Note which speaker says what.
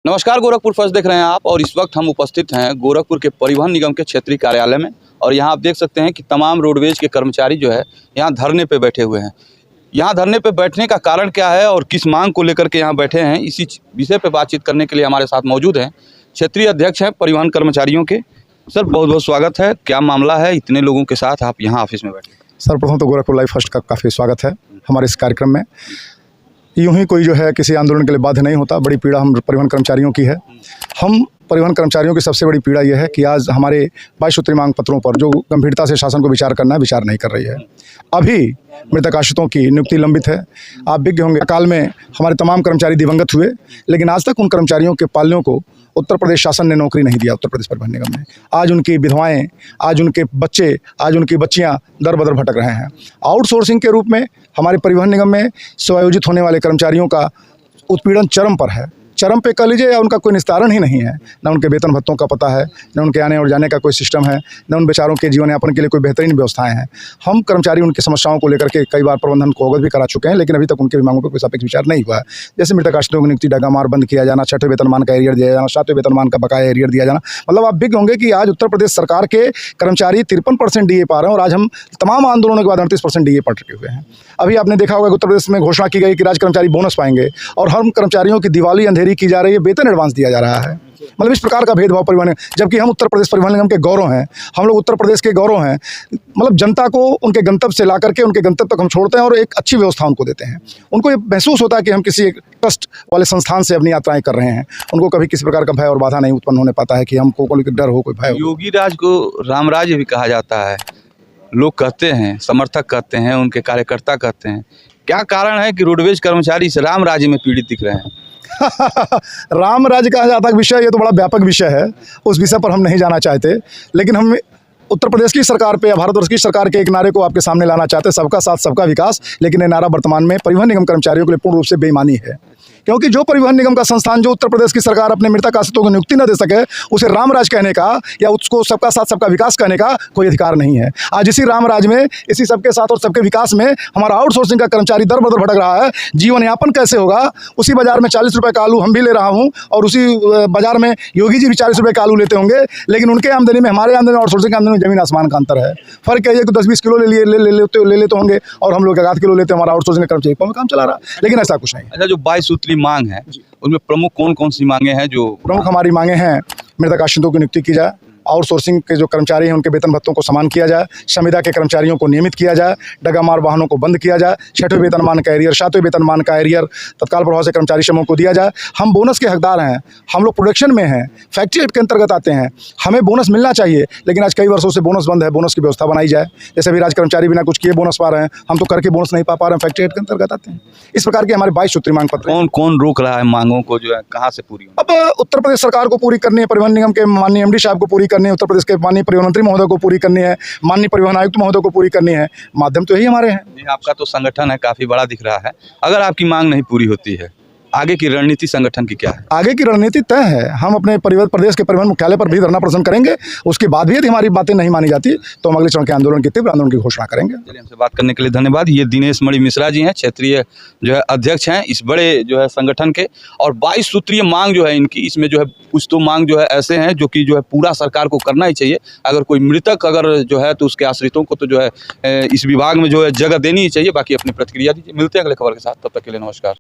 Speaker 1: नमस्कार, गोरखपुर फर्स्ट देख रहे हैं आप। और इस वक्त हम उपस्थित हैं गोरखपुर के परिवहन निगम के क्षेत्रीय कार्यालय में। और यहाँ आप देख सकते हैं कि तमाम रोडवेज के कर्मचारी जो है यहाँ धरने पे बैठे हुए हैं। यहाँ धरने पे बैठने का कारण क्या है और किस मांग को लेकर के यहाँ बैठे हैं, इसी विषय पे बातचीत करने के लिए हमारे साथ मौजूद हैं क्षेत्रीय अध्यक्ष हैं परिवहन कर्मचारियों के। सर, बहुत बहुत स्वागत है। क्या मामला है, इतने लोगों के साथ आप यहाँ ऑफिस में बैठे?
Speaker 2: सर्वप्रथम तो गोरखपुर लाइव फर्स्ट का काफ़ी स्वागत है हमारे इस कार्यक्रम में। यूं ही कोई जो है किसी आंदोलन के लिए बाध्य नहीं होता। बड़ी पीड़ा हम परिवहन कर्मचारियों की है। हम परिवहन कर्मचारियों की सबसे बड़ी पीड़ा यह है कि आज हमारे 22 सूत्री मांग पत्रों पर जो गंभीरता से शासन को विचार करना है, विचार नहीं कर रही है। अभी मृतक आश्रितों की नियुक्ति लंबित है। आप विज्ञ होंगे, अकाल में हमारे तमाम कर्मचारी दिवंगत हुए, लेकिन आज तक उन कर्मचारियों के पालने को उत्तर प्रदेश शासन ने नौकरी नहीं दिया। उत्तर प्रदेश परिवहन निगम में आज उनकी विधवाएं, आज उनके बच्चे, आज उनकी बच्चियां दर बदर भटक रहे हैं। आउटसोर्सिंग के रूप में हमारे परिवहन निगम में स्वयोजित होने वाले कर्मचारियों का उत्पीड़न चरम पर है। चरम पे कह लीजिए, या उनका कोई निस्तारण ही नहीं है। न उनके वेतन भत्तों का पता है, न उनके आने और जाने का कोई सिस्टम है, न उन बेचारों के जीवन यापन के लिए कोई बेहतरीन व्यवस्थाएं हैं। हम कर्मचारी उनकी समस्याओं को लेकर के कई बार प्रबंधन को अवगत भी करा चुके हैं, लेकिन अभी तक उनकी मांगों पर कोई सापेक्ष विचार नहीं हुआ है। जैसे मृतक आश्रितों की नियुक्ति डगामार बंद किया जाना, 6वें वेतनमान का एरियर दिया जाना, 7वें वेतनमान का बकाया एरियर दिया जाना। मतलब आप विज्ञ होंगे कि आज उत्तर प्रदेश सरकार के कर्मचारी 53% डीए पा रहे हैं, और आज हम तमाम आंदोलनों के बाद 38% डीए पा चुके हुए हैं। अभी आपने देखा होगा कि उत्तर प्रदेश में घोषणा की गई कि राज्य कर्मचारी बोनस पाएंगे, और हम कर्मचारियों की दिवाली अंधेरी की जा रही है, वेतन एडवांस दिया जा रहा है। मतलब इस प्रकार का भेदभाव परिवहन, जबकि हम उत्तर प्रदेश परिवहन निगम के गौरव हैं, हम लोग उत्तर प्रदेश के गौरव हैं। मतलब जनता को उनके गंतव्य से ला करके उनके गंतव्य तक हम छोड़ते हैं और एक अच्छी व्यवस्था उनको देते हैं। उनको ये महसूस होता है कि हम किसी एक ट्रस्ट वाले संस्थान से अपनी यात्राएं कर रहे हैं। उनको कभी किसी प्रकार का भय और बाधा नहीं उत्पन्न होने पाता है कि हमको कोई डर हो, कोई भय हो।
Speaker 1: योगी राज को राम राज्य भी कहा जाता है, लोग कहते हैं, समर्थक कहते हैं, उनके कार्यकर्ता कहते हैं। क्या कारण है कि रोडवेज कर्मचारी इस राम राज्य में पीड़ित दिख रहे हैं?
Speaker 2: राम राज्य कहा जाता है विषय, ये तो बड़ा व्यापक विषय है, उस विषय पर हम नहीं जाना चाहते। लेकिन हम उत्तर प्रदेश की सरकार पे या भारतवर्ष की सरकार के एक नारे को आपके सामने लाना चाहते हैं, सबका साथ सबका विकास। लेकिन ये नारा वर्तमान में परिवहन निगम कर्मचारियों के लिए पूर्ण रूप से बेईमानी है, क्योंकि जो परिवहन निगम का संस्थान जो उत्तर प्रदेश की सरकार अपने मृतक आश्रितों को नियुक्ति न दे सके, उसे रामराज कहने का या उसको सबका साथ सबका विकास कहने का कोई अधिकार नहीं है। आज इसी रामराज में, इसी सबके साथ और सबके विकास में हमारा आउटसोर्सिंग का कर्मचारी दर बदर भटक रहा है। जीवन यापन कैसे होगा? उसी बाजार में 40 रुपये का आलू हम भी ले रहा हूँ, और उसी बाजार में योगी जी भी 40 रुपये का आलू लेते होंगे, लेकिन उनके आमदनी में हमारे आमदनी और आउटसोर्सिंग आमदनी में जमीन आसमान का अंतर है। फर्क है ये कि 10-20 किलो ले लेते होंगे, और हम लोग 1 किलो लेते हैं। हमारा आउटसोर्सिंग का कर्मचारी काम चला रहा, लेकिन ऐसा कुछ नहीं।
Speaker 1: अच्छा, जो 22 सूत्री मांग है उनमें प्रमुख कौन कौन सी मांगे हैं? जो
Speaker 2: प्रमुख हमारी मांगे हैं, मृतक आश्रितों की नियुक्ति की जाए, आउटसोर्सिंग के जो कर्मचारी हैं उनके वेतन भत्तों को समान किया जाए, संविदा के कर्मचारियों को नियमित किया जाए, डगामार वाहनों को बंद किया जाए, 6वें वेतनमान का एरियर, 7वें वेतनमान का एरियर तत्काल प्रभाव से कर्मचारी समूह को दिया जाए। हम बोनस के हकदार हैं, हम लोग प्रोडक्शन में हैं, फैक्ट्री एक्ट के अंतर्गत आते हैं, हमें बोनस मिलना चाहिए। लेकिन आज कई वर्षों से बोनस बंद है, बोनस की व्यवस्था बनाई जाए। जैसे भी राज्य कर्मचारी बिना कुछ किए बोनस पा रहे हैं, हम तो करके बोनस नहीं पा रहे हैं, फैक्ट्री एक्ट के अंतर्गत आते हैं। इस प्रकार के हमारे 22 सूत्री मांग पत्र।
Speaker 1: कौन कौन रोक रहा है मांगों को, जो है कहाँ से पूरी?
Speaker 2: अब उत्तर प्रदेश सरकार को पूरी करनी है, परिवहन निगम के माननीय MD साहब को पूरी करनी है, उत्तर प्रदेश के माननीय परिवहन मंत्री महोदय को पूरी करनी है, माननीय परिवहन आयुक्त महोदय को पूरी करनी है। माध्यम तो यही हमारे हैं।
Speaker 1: आपका तो संगठन है, काफी बड़ा दिख रहा है। अगर आपकी मांग नहीं पूरी होती है, आगे की रणनीति संगठन की क्या है?
Speaker 2: आगे की रणनीति तय है। हम अपने प्रदेश के परिवहन मुख्यालय पर भी धरना प्रदर्शन करेंगे। उसके बाद भी यदि हमारी बातें नहीं मानी जाती तो हम अगले चरण के आंदोलन की तीव्र आंदोलन की घोषणा करेंगे।
Speaker 1: चलिए, हमसे बात करने के लिए धन्यवाद। ये दिनेश मणि मिश्रा जी हैं, क्षेत्रीय जो है अध्यक्ष हैं इस बड़े जो है संगठन के। और 22 सूत्रीय मांग जो है इनकी, इसमें जो है कुछ तो मांग जो है ऐसे हैं जो कि जो है पूरा सरकार को करना ही चाहिए। अगर कोई मृतक अगर जो है तो उसके आश्रितों को तो जो है इस विभाग में जो है जगह देनी ही चाहिए। बाकी अपनी प्रतिक्रिया दीजिए। मिलते हैं अगले खबर के साथ, तब तक के लिए नमस्कार।